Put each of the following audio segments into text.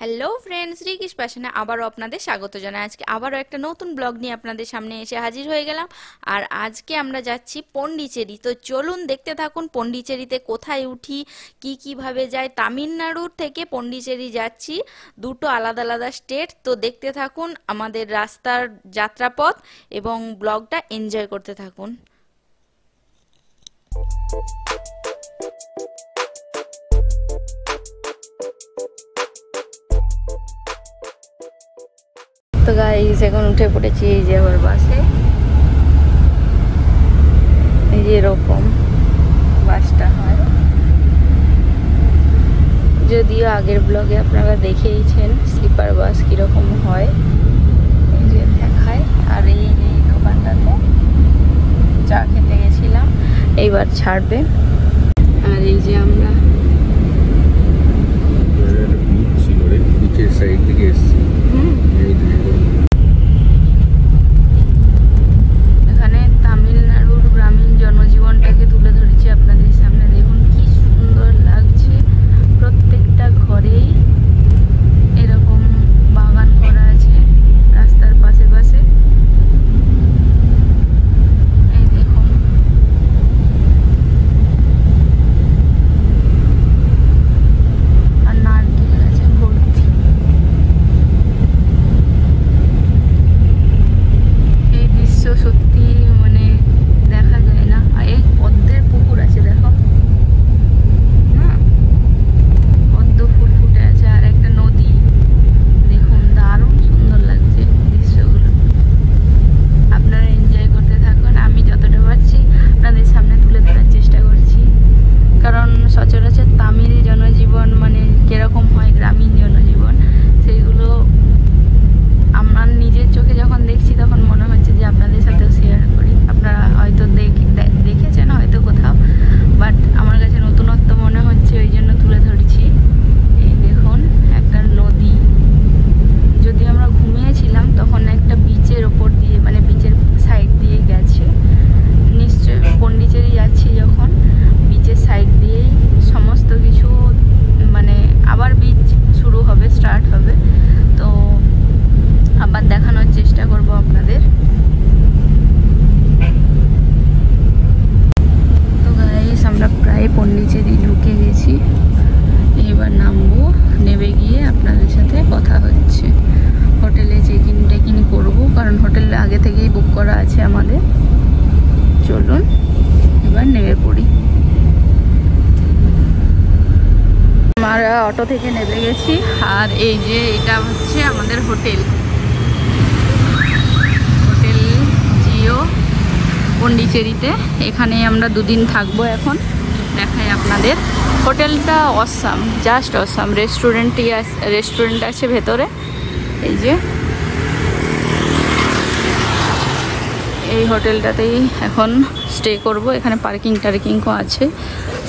Hello friends, রিকিশ প্যাশনে আবারও আপনাদের স্বাগত জানাই। আজকে আবারও একটা নতুন ব্লগ নিয়ে আপনাদের সামনে এসে হাজির হয়ে গেলাম। আর আজকে আমরা যাচ্ছি পন্ডিচেরি। তো চলুন দেখতে থাকুন পন্ডিচেরিতে কোথায় উঠি, কিভাবে যাই। তামিলনাড়ুর থেকে পন্ডিচেরি যাচ্ছি, দুটো আলাদা আলাদা স্টেট। তো দেখতে থাকুন আমাদের রাস্তার যাত্রাপথ এবং ব্লগটা এনজয় করতে থাকুন। তো গাইস এখন উঠে পড়েছি এই যে আবার বাসে। এই যে এরকম বাসটা হয়, যদিও আগের ব্লগে আপনারা দেখেইছেন স্লিপার বাস কিরকম হয়। এই যে দেখায়। আর এই যে দোকানটাতে চা খেতে গেছিলাম, এইবার ছাড়বে। আর এই যে আমরা সাইড থেকে এসেছি। এখানে তামিলনাড়ুর গ্রামীণ জনজীবনটাকে তুলে ধরেছি আপনাদের সামনে। দেখুন কি সুন্দর লাগছে, প্রত্যেকটা ঘরেই এরকম বাগান করা আছে রাস্তার পাশে পাশে। এই দেখুন, আর নারকেল গাছে ভর্তি। এই দৃশ্য সত্যি মানে দেখা যায় না। আর এই পদ্মের পুকুর আছে, দেখো না, পদ্ম ফুল ফুটে আছে, আর একটা নদী। দেখুন দারুণ সুন্দর লাগছে দৃশ্যগুলো। আপনারা এনজয় করতে থাকুন, আমি যতটা পারছি আপনাদের সামনে তুলে ধরার চেষ্টা করছি। কারণ সচরাচর তামিল জনজীবন মানে কিরকম হয়, গ্রামীণ জনজীবন, সেইগুলো আমার নিজের চোখে যখন দেখছি তখন মনে হচ্ছে যে আপনাদের সাথেও শেয়ার করি। আপনারা হয়তো দেখেছেন হয়তো কোথাও, বাট আমার কাছে নতুনত্ব মনে হচ্ছে, ওই জন্য তুলে ধরছি। এই দেখুন একটা নদী। যদি আমরা ঘুমিয়েছিলাম তখন একটা বিচের ওপর দিয়ে, মানে বিচের সাইড দিয়ে গেছে। নিশ্চয় পন্ডিচেরি যাচ্ছি যখন, বিচের সাইড দিয়েই সমস্ত কিছু, মানে আবার বিচ শুরু হবে, স্টার্ট হবে। তো আবার দেখানোর চেষ্টা করব আপনাদের। তো গাইস আমরা প্রায় পন্ডিচেরি ঢুকে গেছি, এবার নামবো। নেমে গিয়ে আপনাদের সাথে কথা হচ্ছে। হোটেলে চেক ইন করবো, কারণ হোটেল আগে থেকেই বুক করা আছে আমাদের। চলুন এবার নেমে পড়ি। আমরা অটো থেকে নেমে গেছি, আর এই যে এটা হচ্ছে আমাদের হোটেল জিও পন্ডিচেরিতে। এখানে আমরা দুদিন থাকবো। এখন দেখাই আপনাদের হোটেলটা। Awesome, just awesome. রেস্টুরেন্ট আছে ভেতরে। এই যে এই হোটেলটাতেই এখন স্টে করব। এখানে পার্কিংও আছে।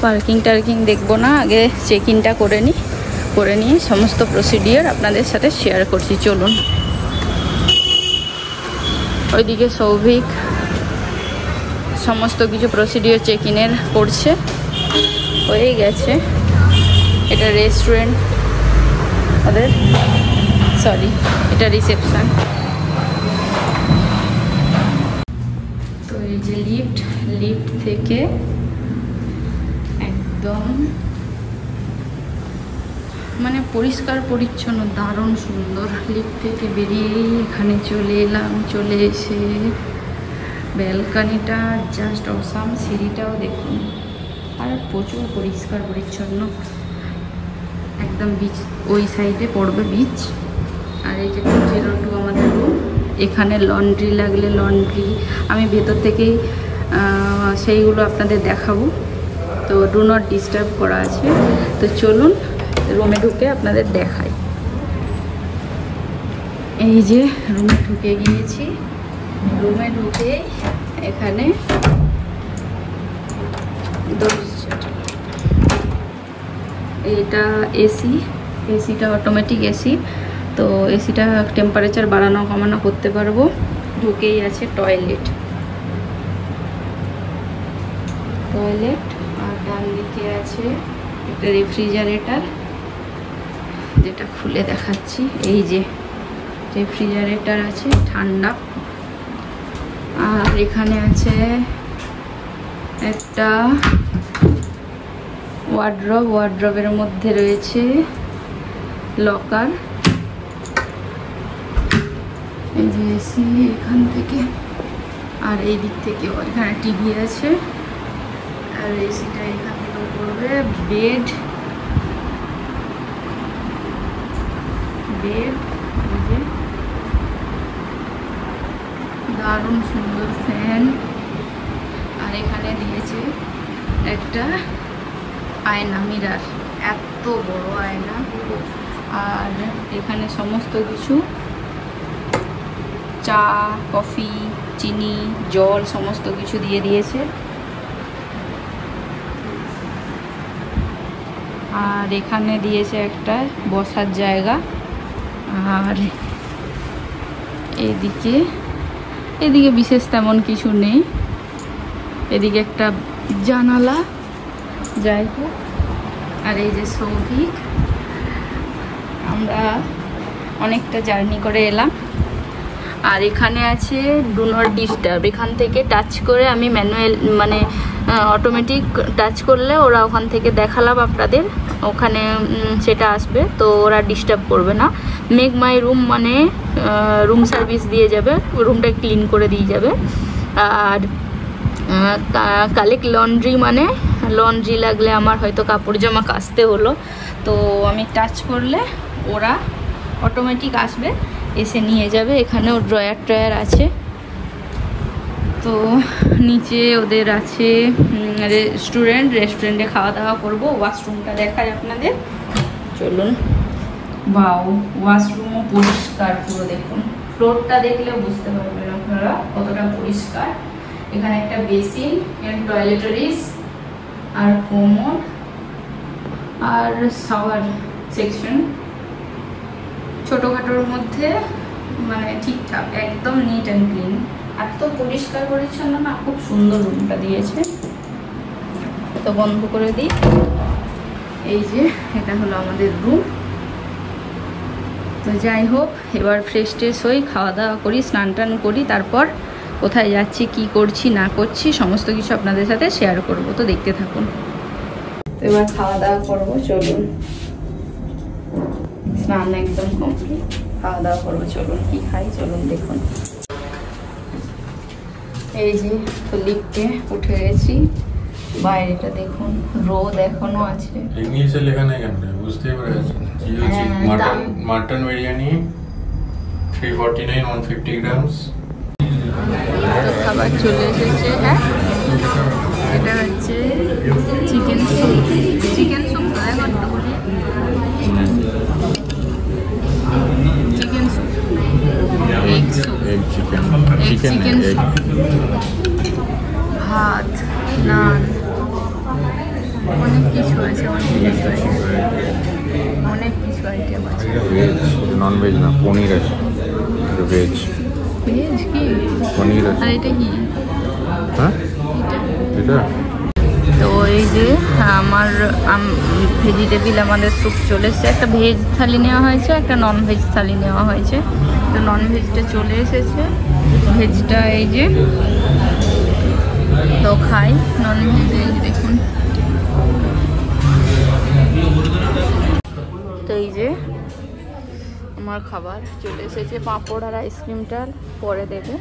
পার্কিং দেখবো না, আগে চেক ইনটা করে নিয়ে সমস্ত প্রসিডিওর আপনাদের সাথে শেয়ার করছি। চলুন। ওইদিকে সৌভিক সমস্ত কিছু প্রসিডিওর চেক ইনের করছে, হয়ে গেছে। এটা রেস্টুরেন্ট ওদের, সরি এটা রিসেপশন। তো এই যে লিফট থেকে একদম মানে পরিষ্কার পরিচ্ছন্ন, দারুণ সুন্দর। লিফট থেকে বেরিয়েই এখানে চলে এলাম। চলে এসে ব্যালকানিটা জাস্ট অসাম। সিঁড়িটাও দেখুন, আর প্রচুর পরিষ্কার পরিচ্ছন্ন। একদম বিচ ওই সাইডে পড়বে বিচ। আর এই যে 202 আমাদের রুম। এখানে লন্ড্রি লাগলে লন্ড্রি, আমি ভেতর থেকেই সেইগুলো আপনাদের দেখাবো। তো ডু নট ডিস্টার্ব করা আছে। তো চলুন রুমে ঢুকে আপনাদের দেখাই। এই যে রুমে ঢুকে গিয়েছি। রুমে ঢুকে এখানে এটা এসিটা অটোমেটিক এসি। তো এসিটা টেম্পারেচার বাড়ানো কমানো করতে পারবো। ঢুকেই আছে টয়লেট, আর ডান দিকে আছে একটা রেফ্রিজারেটর। যেটা খুলে দেখাচ্ছি, এই যে রেফ্রিজারেটর আছে ঠান্ডা, আর এখানে আছে একটা ওয়ার্ড্রব, ওয়ার্ড্রবের মধ্যে রয়েছে লকার, এই যে এসি এখান থেকে, আর এই দিক থেকে এখানে টিভি আছে, আর এসিটা এখান থেকে করবে, বেড, বেড, এই যে দারুণ সুন্দর ফ্যান, আর এখানে দিয়েছে একটা আয়না, মিরার, এত বড় আয়না, আর এখানে সমস্ত কিছু চা, কফি, চিনি, জল সমস্ত কিছু দিয়ে দিয়েছে, আর এখানে দিয়েছে একটা বসার জায়গা, আর এদিকে বিশেষ তেমন কিছু নেই, এদিকে একটা জানালা, যাই হোক। আর এই যে সৌভিক, আমরা অনেকটা জার্নি করে এলাম, আর এখানে আছে ডু নট ডিস্টার্ব, এখান থেকে টাচ করে আমি ম্যানুয়াল মানে অটোমেটিক টাচ করলে ওরা ওখান থেকে দেখালাম আপনাদের, ওখানে সেটা আসবে, তো ওরা ডিস্টার্ব করবে না। মেক মাই রুম মানে রুম সার্ভিস দিয়ে যাবে, রুমটা ক্লিন করে দিয়ে যাবে। আর কালেক্ট লন্ড্রি মানে লন্ড্রি লাগলে আমার হয়তো কাপড় জামা কাচতে হলো, তো আমি টাচ করলে ওরা অটোমেটিক আসবে, এসে নিয়ে যাবে। এখানেও ড্রয়ার ট্রয়ার আছে, তো নিচে ওদের আছে রেস্টুরেন্টে খাওয়া দাওয়া করবো। ওয়াশরুমটা দেখায় আপনাদের, চলুন। বাও, ওয়াশরুমও পরিষ্কার পুরো, দেখুন ফ্লোরটা দেখলে বুঝতে পারবেন আপনারা কতটা পরিষ্কার। এখানে একটা বেসিন, টয়লেটরিজ, আর কোমোড, আর শাওয়ার সেকশন, ছোটোখাটোর মধ্যে মানে ঠিকঠাক, একদম নিট অ্যান্ড ক্লিন, এত পরিষ্কার পরিচ্ছন্ন না, খুব সুন্দর রুমটা দিয়েছে। তো বন্ধ করে দিই, এই যে এটা হলো আমাদের রুম। তো যাই হোক, এবার ফ্রেশ ট্রেশ হই, খাওয়া দাওয়া করি, স্নান টান করি, তারপর কোথায় যাচ্ছি, কি করছি না করছি সমস্ত কিছু আপনাদের সাথে শেয়ার করব, তো দেখতে থাকুন। তো এবার খাওয়া দাওয়া করবো, চলুন। স্নান একদম কমপ্লিট, খাওয়া দাওয়া করবো, চলুন। কি খাই চলুন দেখুন। এই যে তো লিফটে উঠে গেছি, বাইরেটা দেখুন, রোদ এখনো আছে। ইংলিশে লেখা নেই কেন, বুঝতেই পারছি। কি হচ্ছে? Mutton biryani 349 150 grams. তো খাবার চলে এসেছে। হ্যাঁ, এটা হচ্ছে chicken soup. Chicken soup chicken soup, egg soup, chicken soup, ভাত, নান, অনেক কিছু আছে, অনেক কিছু আইটেম আছে। ভেজ, নন ভেজ না, পনির আছে, ভেজ। ভেজ কি পনির আছে। আর এটা কি? হ্যাঁ, এটা তো এই যে আমার ভেজিটেবিল আমাদের স্যুপ চলে এসেছে। একটা ভেজ থালি নেওয়া হয়েছে, একটা নন ভেজ থালি নেওয়া হয়েছে। তো নন ভেজটা চলে এসেছে, ভেজটা এই যে। তো খাই নন ভেজ, এই যে দেখুন। তো এই যে আমার খাবার চলে এসেছে, পাঁপড় আর আইসক্রিমটা পরে দেবে।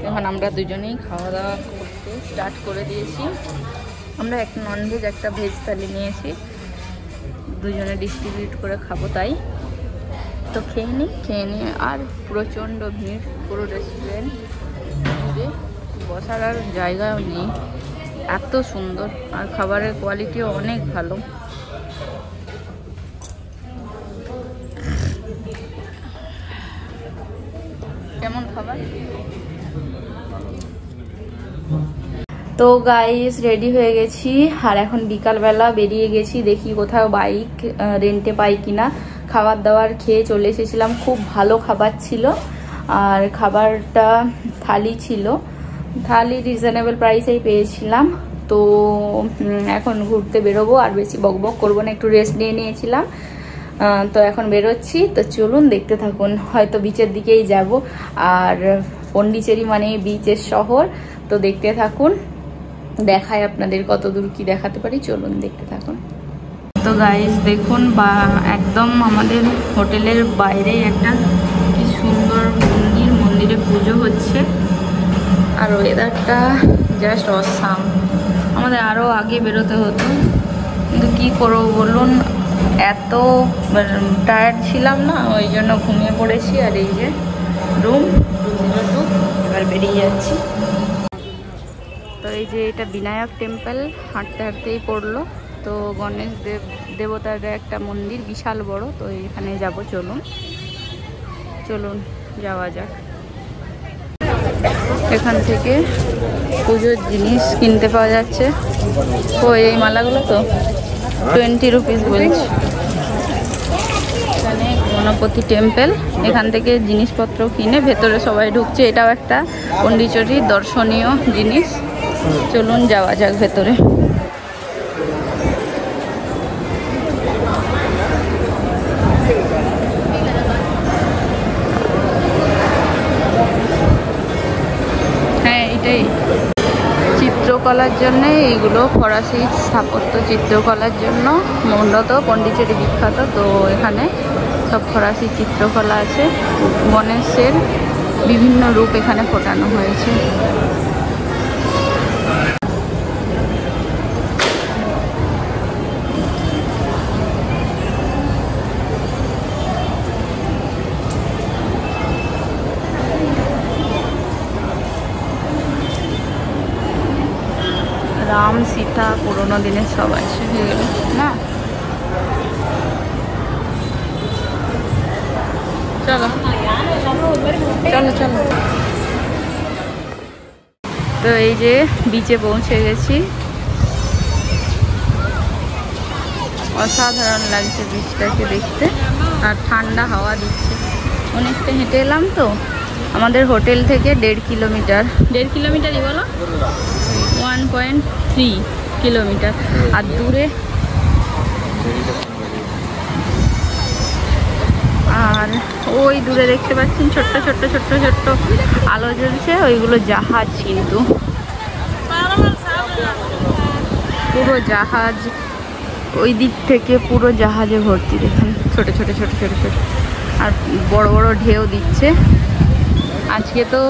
এখন আমরা দুজনেই খাওয়া দাওয়া করতে স্টার্ট করে দিয়েছি। আমরা একটা ননভেজ একটা ভেজ থালি নিয়েছি, দুজনে ডিস্ট্রিবিউট করে খাবো, তাই তো খেয়ে নিই। আর প্রচণ্ড ভিড় পুরো রেস্টুরেন্ট, বসার আর জায়গাও নেই, এত সুন্দর, আর খাবারের কোয়ালিটিও অনেক ভালো। কেমন খাবার? তো গাইস রেডি হয়ে গেছি, আর এখন বিকালবেলা বেরিয়ে গেছি, দেখি কোথাও বাইক রেন্টে পাই কিনা। খাবার দাবার খেয়ে চলে এসেছিলাম, খুব ভালো খাবার ছিল, আর খাবারটা থালি ছিল, থালি রিজনেবল প্রাইসেই পেয়েছিলাম। তো এখন ঘুরতে বেরোবো, আর বেশি বকবক করবো না, একটু রেস্ট নিয়ে নিয়েছিলাম। তো এখন বেরোচ্ছি, তো চলুন দেখতে থাকুন। হয়তো বিচের দিকেই যাব, আর পন্ডিচেরি মানে বিচের শহর, তো দেখতে থাকুন, দেখায় আপনাদের কত দূর কি দেখাতে পারি। চলুন দেখতে থাকুন। তো গাইস দেখুন, বা একদম আমাদের হোটেলের বাইরে একটা কি সুন্দর মন্দিরে পুজো হচ্ছে, আর ওয়েদারটা জাস্ট অসাম। আমাদের আরও আগে বেরোতে হতো, কিন্তু কি করবো বলুন, এত টায়ার্ড ছিলাম না, ওই জন্য ঘুমিয়ে পড়েছি। আর এই যে রুম 202, এবার বেরিয়ে যাচ্ছি। তো এই যে এটা বিনায়ক টেম্পল, হাঁটতে হাঁটতেই পড়লো। তো গণেশ দেবতার একটা মন্দির বিশাল বড়, তো এখানে যাব। চলুন চলুন যাওয়া যাক। এখান থেকে পুজোর জিনিস কিনতে পাওয়া যাচ্ছে। ও এই মালাগুলো তো 20 রুপিস বলছে। এখানে গণপতি টেম্পল, এখান থেকে জিনিসপত্র কিনে ভেতরে সবাই ঢুকছে। এটাও একটা পন্ডিচেরির দর্শনীয় জিনিস। চলুন যাওয়া যাক ভেতরে। হ্যাঁ, এটাই চিত্রকলার জন্য, এইগুলো ফরাসি স্থাপত্য চিত্রকলার জন্য মূলত পন্ডিচেরি বিখ্যাত। তো এখানে সব ফরাসি চিত্রকলা আছে, গণেশের বিভিন্ন রূপ এখানে ফোটানো হয়েছে। রাম সীতা পুরোনো দিনের সব আছে না। চলো চলো চলো। তো এই যে বিচে পৌঁছে গেছি, অসাধারণ লাগছে বিচটাকে দেখতে, আর ঠান্ডা হাওয়া দিচ্ছে। অনেকটা হেঁটে এলাম তো, আমাদের হোটেল থেকে 1.5 কিলোমিটার, 1.5 কিলোমিটারই বলো, 1.3 কিলোমিটার। আর দূরে আর ওই দূরে দেখতে পাচ্ছেন ছোট্ট ছোট্ট ছোট্ট ছোট্ট আলো জ্বলছে, ওইগুলো জাহাজ। কিন্তু পুরো জাহাজ, ওই দিক থেকে পুরো জাহাজে ভর্তি। দেখুন ছোট ছোট ছোট ছোট ছোট, আর বড় বড় ঢেউ দিচ্ছে। আজকে তো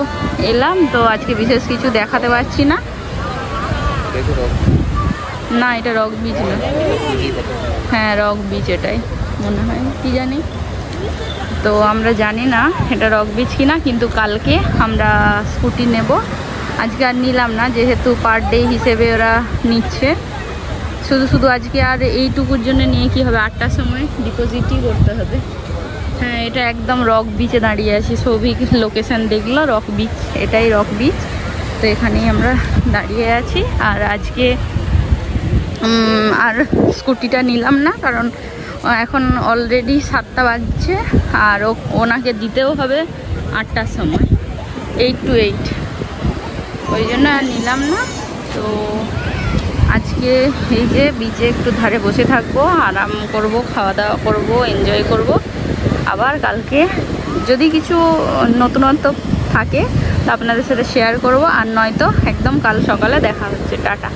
এলাম, তো আজকে বিশেষ কিছু দেখাতে পারছি না। না, এটা রক বিচ না। হ্যাঁ, রক বিচ এটাই মনে হয়, কি জানি। তো আমরা জানি না এটা রক বিচ কিনা, কিন্তু কালকে আমরা স্কুটি নেব। আজকে আর নিলাম না, যেহেতু পার ডে হিসেবে ওরা নিচ্ছে। শুধু আজকে আর এইটুকুর জন্য নিয়ে কি হবে, 8টার সময় ডিপোজিটই করতে হবে। হ্যাঁ, এটা একদম রক বিচে দাঁড়িয়ে আছি। সৌভিক লোকেশন দেখলো, রক বিচ, এটাই রক বিচ। তো এখানেই আমরা দাঁড়িয়ে আছি। আর আজকে আর স্কুটিটা নিলাম না, কারণ এখন অলরেডি 7টা বাজছে, আর ওনাকে দিতেও হবে 8টার সময়, 8 to 8, ওই জন্য আর নিলাম না। তো আজকে এই যে বিচে একটু ধারে বসে থাকবো, আরাম করব, খাওয়া দাওয়া করব, এনজয় করব। আবার কালকে যদি কিছু নতুনত্ব থাকে তো আপনাদের সাথে শেয়ার করব, আর নয়তো একদম কাল সকালে দেখা হচ্ছে। টাটা।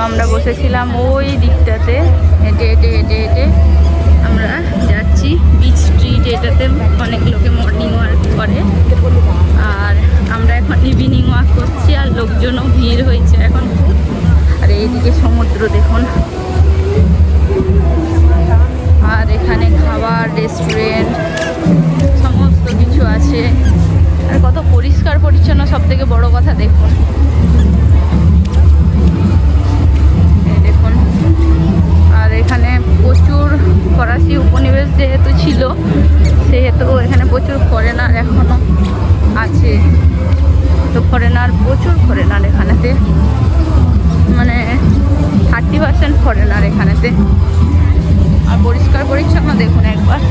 আমরা বসেছিলাম ওই দিকটাতে, হেঁটে হেঁটে হেঁটে হেঁটে আমরা যাচ্ছি বিচ স্ট্রিট। এটাতে অনেক লোকে মর্নিং ওয়াক করে, আর আমরা এখন ইভিনিং ওয়াক করছি, আর লোকজনও ভিড় হয়েছে এখন। আর এইদিকে সমুদ্র দেখুন, আর এখানে খাবার, রেস্টুরেন্ট, সমস্ত কিছু আছে। আর কত পরিষ্কার পরিচ্ছন্ন, সব থেকে বড় কথা দেখুন। দেখুন, আর এখানে প্রচুর ফরাসি উপনিবেশ যেহেতু ছিল, সেহেতু এখানে প্রচুর ফরেনার এখনো আছে। তো প্রচুর ফরেনার এখানেতে, মানে 30% ফরেনার এখানেতে। আর পরিষ্কার পরিচ্ছন্ন দেখুন একবার।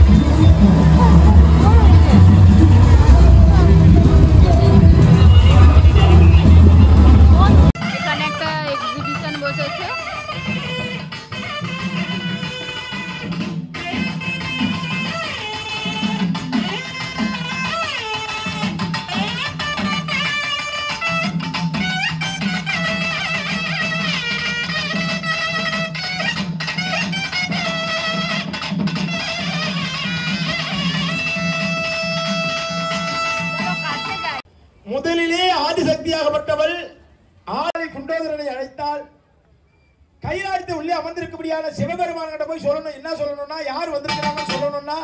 এখানে একটা এক্সিবিশন বসেছে, சக்தியாகப்பட்டவள் ஆதி குண்டோதரனை அழைத்தால் கைலாயத்தை உள்ளே அமர்ந்திருக்கபடியான சிவபெருமான்கிட்ட போய் சொல்லணும். என்ன சொல்லணும்னா, யார் வந்திருக்கிறாங்க சொல்லணும்னா,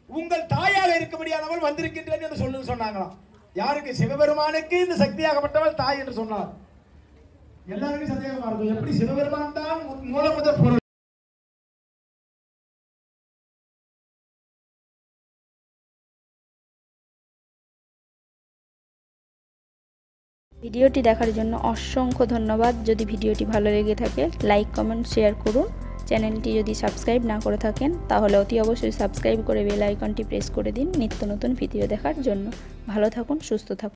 உங்கள் தாயாக இருக்கபடியானவள் வந்திருக்கின்றேன் என்று சொல்லு சொன்னாங்களாம். யாருக்கு? சிவபெருமானுக்கு இந்த சக்தியாகப்பட்டவள் தாய் என்று சொன்னார். எல்லாருக்கும் சந்தேகமா இருக்கும், எப்படி சிவபெருமான் தான் மூலமுதற் பொருள். ভিডিওটি দেখার জন্য অসংখ্য ধন্যবাদ। যদি ভিডিওটি ভালো লেগে থাকে লাইক কমেন্ট শেয়ার করুন। চ্যানেলটি যদি সাবস্ক্রাইব না করে থাকেন তাহলে অতি অবশ্যই সাবস্ক্রাইব করে বেল আইকনটি প্রেস করে দিন নিত্য নতুন ভিডিও দেখার জন্য। ভালো থাকুন, সুস্থ থাকুন।